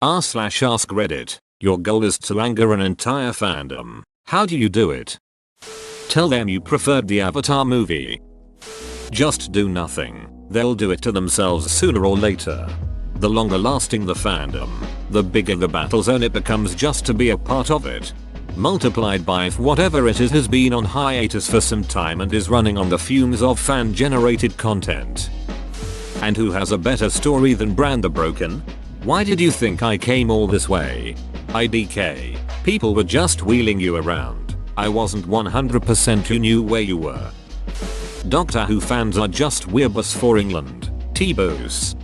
r/ask Reddit. Your goal is to anger an entire fandom. How do you do it? Tell them you preferred the Avatar movie. Just do nothing. They'll do it to themselves sooner or later. The longer lasting the fandom, the bigger the battle zone it becomes just to be a part of it. Multiplied by if whatever it is has been on hiatus for some time and is running on the fumes of fan generated content. And who has a better story than Brand the Broken? Why did you think I came all this way? IDK. People were just wheeling you around. I wasn't 100% who knew where you were. Doctor Who fans are just weeabouts for England. T-Boos.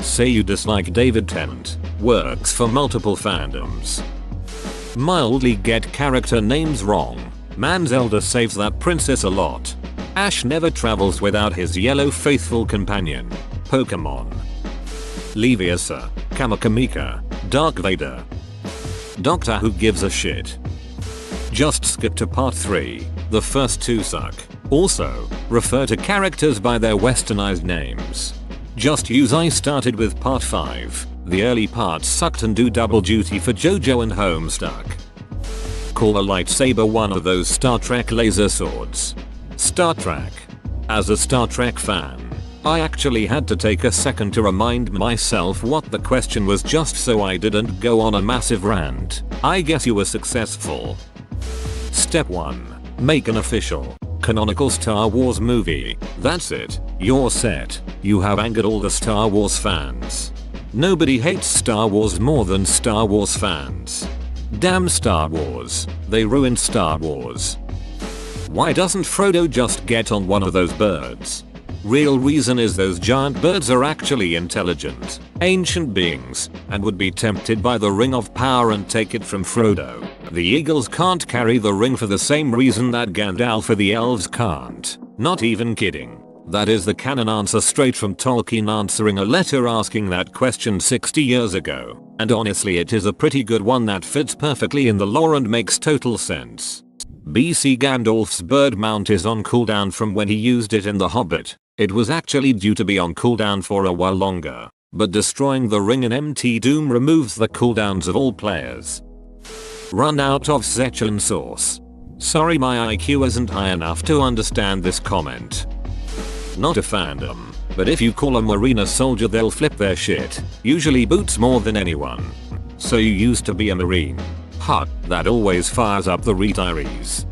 Say you dislike David Tennant. Works for multiple fandoms. Mildly get character names wrong. Man's elder saves that princess a lot. Ash never travels without his yellow faithful companion. Pokemon. Leviosa. Kamakamika. Dark Vader. Doctor Who gives a shit. Just skip to part 3. The first 2 suck. Also, refer to characters by their westernized names. Just use I started with part 5. The early parts sucked and do double duty for JoJo and Homestuck. Call a lightsaber one of those Star Trek laser swords. Star Trek. As a Star Trek fan, I actually had to take a second to remind myself what the question was just so I didn't go on a massive rant. I guess you were successful. Step 1. Make an official, canonical Star Wars movie. That's it. You're set. You have angered all the Star Wars fans. Nobody hates Star Wars more than Star Wars fans. Damn Star Wars. They ruined Star Wars. Why doesn't Frodo just get on one of those birds? Real reason is those giant birds are actually intelligent, ancient beings, and would be tempted by the Ring of Power and take it from Frodo. The eagles can't carry the ring for the same reason that Gandalf or the elves can't. Not even kidding. That is the canon answer straight from Tolkien answering a letter asking that question 60 years ago. And honestly it is a pretty good one that fits perfectly in the lore and makes total sense. BC Gandalf's bird mount is on cooldown from when he used it in The Hobbit. It was actually due to be on cooldown for a while longer, but destroying the ring in MT Doom removes the cooldowns of all players. Run out of Sechan sauce. Sorry my IQ isn't high enough to understand this comment. Not a fandom, but if you call a Marina soldier they'll flip their shit, usually Boots more than anyone. So you used to be a Marine. Ha, that always fires up the retirees.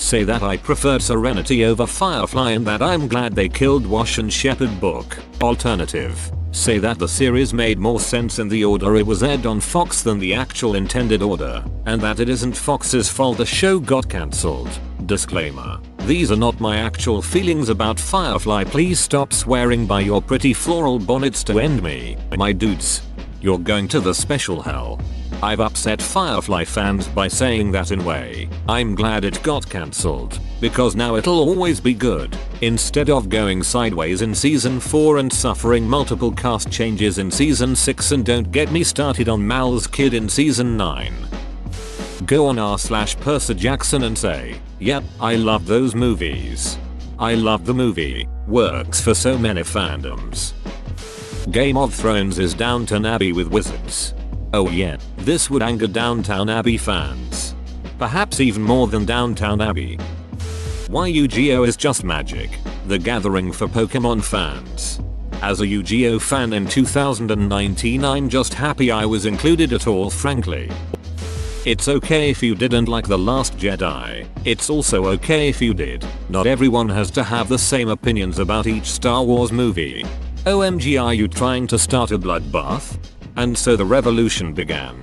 Say that I preferred Serenity over Firefly and that I'm glad they killed Wash and Shepard book. Alternative. Say that the series made more sense in the order it was aired on Fox than the actual intended order, and that it isn't Fox's fault the show got cancelled. Disclaimer. These are not my actual feelings about Firefly. Please stop swearing by your pretty floral bonnets to end me. My dudes. You're going to the special hell. I've upset Firefly fans by saying that in way. I'm glad it got cancelled, because now it'll always be good, instead of going sideways in season 4 and suffering multiple cast changes in season 6, and don't get me started on Mal's kid in season 9. Go on r/Percy Jackson and say, yep, I love those movies. I love the movie. Works for so many fandoms. Game of Thrones is Downton Abbey with wizards. Oh yeah, this would anger Downton Abbey fans. Perhaps even more than Downton Abbey. Why Yu-Gi-Oh is just Magic, the gathering for Pokemon fans. As a Yu-Gi-Oh fan in 2019 I'm just happy I was included at all frankly. It's okay if you didn't like The Last Jedi, it's also okay if you did. Not everyone has to have the same opinions about each Star Wars movie. OMG, are you trying to start a bloodbath? And so the revolution began.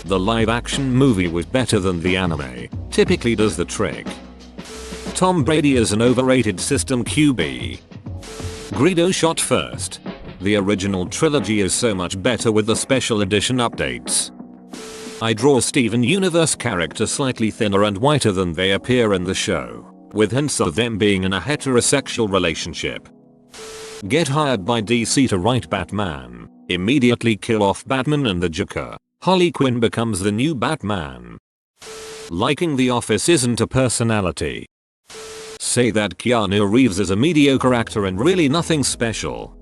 The live action movie was better than the anime, typically does the trick. Tom Brady is an overrated system QB. Greedo shot first. The original trilogy is so much better with the special edition updates. I draw Steven Universe character slightly thinner and whiter than they appear in the show, with hints of them being in a heterosexual relationship. Get hired by DC to write Batman. Immediately kill off Batman and the Joker. Harley Quinn becomes the new Batman. Liking The Office isn't a personality. Say that Keanu Reeves is a mediocre actor and really nothing special.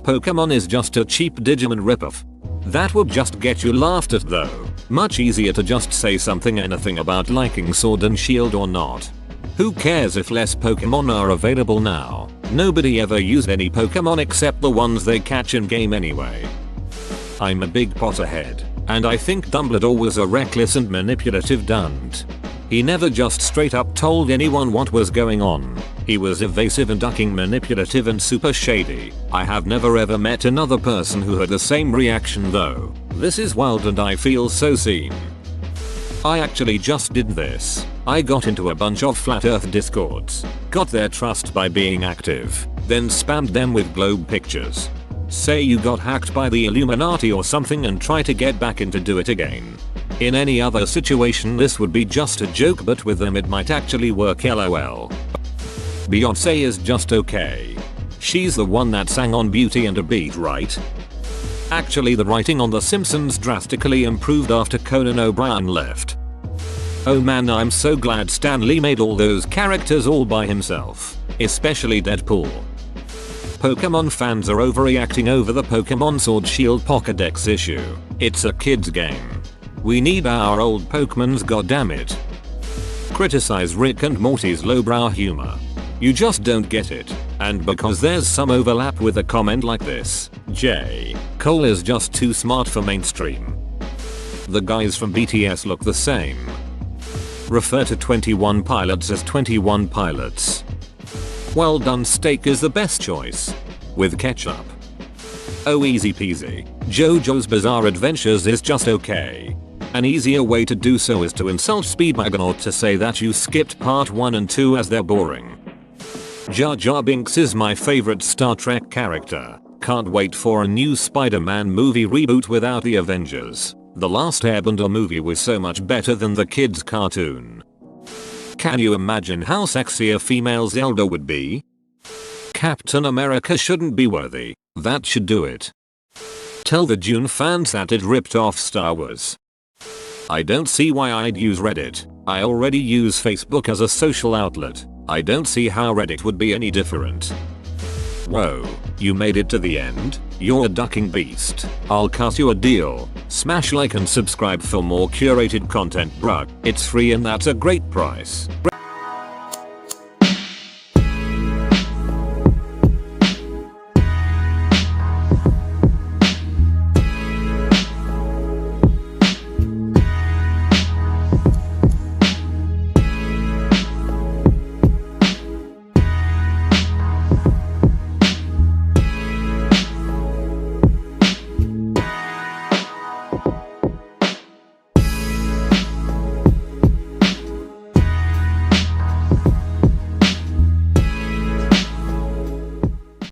Pokemon is just a cheap Digimon ripoff. That would just get you laughed at though. Much easier to just say anything about liking Sword and Shield or not. Who cares if less Pokemon are available now? Nobody ever used any Pokemon except the ones they catch in game anyway. I'm a big Potterhead, and I think Dumbledore was a reckless and manipulative dund. He never just straight up told anyone what was going on. He was evasive and ducking, manipulative and super shady. I have never ever met another person who had the same reaction though. This is wild and I feel so seen. I actually just did this. I got into a bunch of flat earth discords, got their trust by being active, then spammed them with globe pictures. Say you got hacked by the Illuminati or something and try to get back in to do it again. In any other situation this would be just a joke, but with them it might actually work, lol. Beyonce is just okay. She's the one that sang on Beauty and a Beat, right? Actually the writing on The Simpsons drastically improved after Conan O'Brien left. Oh man, I'm so glad Stan Lee made all those characters all by himself, especially Deadpool. Pokemon fans are overreacting over the Pokemon Sword Shield Pokédex issue. It's a kid's game. We need our old Pokemons, goddammit. Criticize Rick and Morty's lowbrow humor. You just don't get it. And because there's some overlap with a comment like this, J. Cole is just too smart for mainstream. The guys from BTS look the same. Refer to 21 Pilots as 21 Pilots. Well done steak is the best choice. With ketchup. Oh easy peasy. JoJo's Bizarre Adventures is just okay. An easier way to do so is to insult Speedwagon or to say that you skipped part 1 and 2 as they're boring. Jar Jar Binks is my favorite Star Trek character. Can't wait for a new Spider-Man movie reboot without the Avengers. The last Airbender movie was so much better than the kids cartoon. Can you imagine how sexy a female Zelda would be? Captain America shouldn't be worthy. That should do it. Tell the Dune fans that it ripped off Star Wars. I don't see why I'd use Reddit. I already use Facebook as a social outlet. I don't see how Reddit would be any different. Whoa, you made it to the end? You're a ducking beast. I'll cut you a deal. Smash like and subscribe for more curated content, bruh. It's free and that's a great price.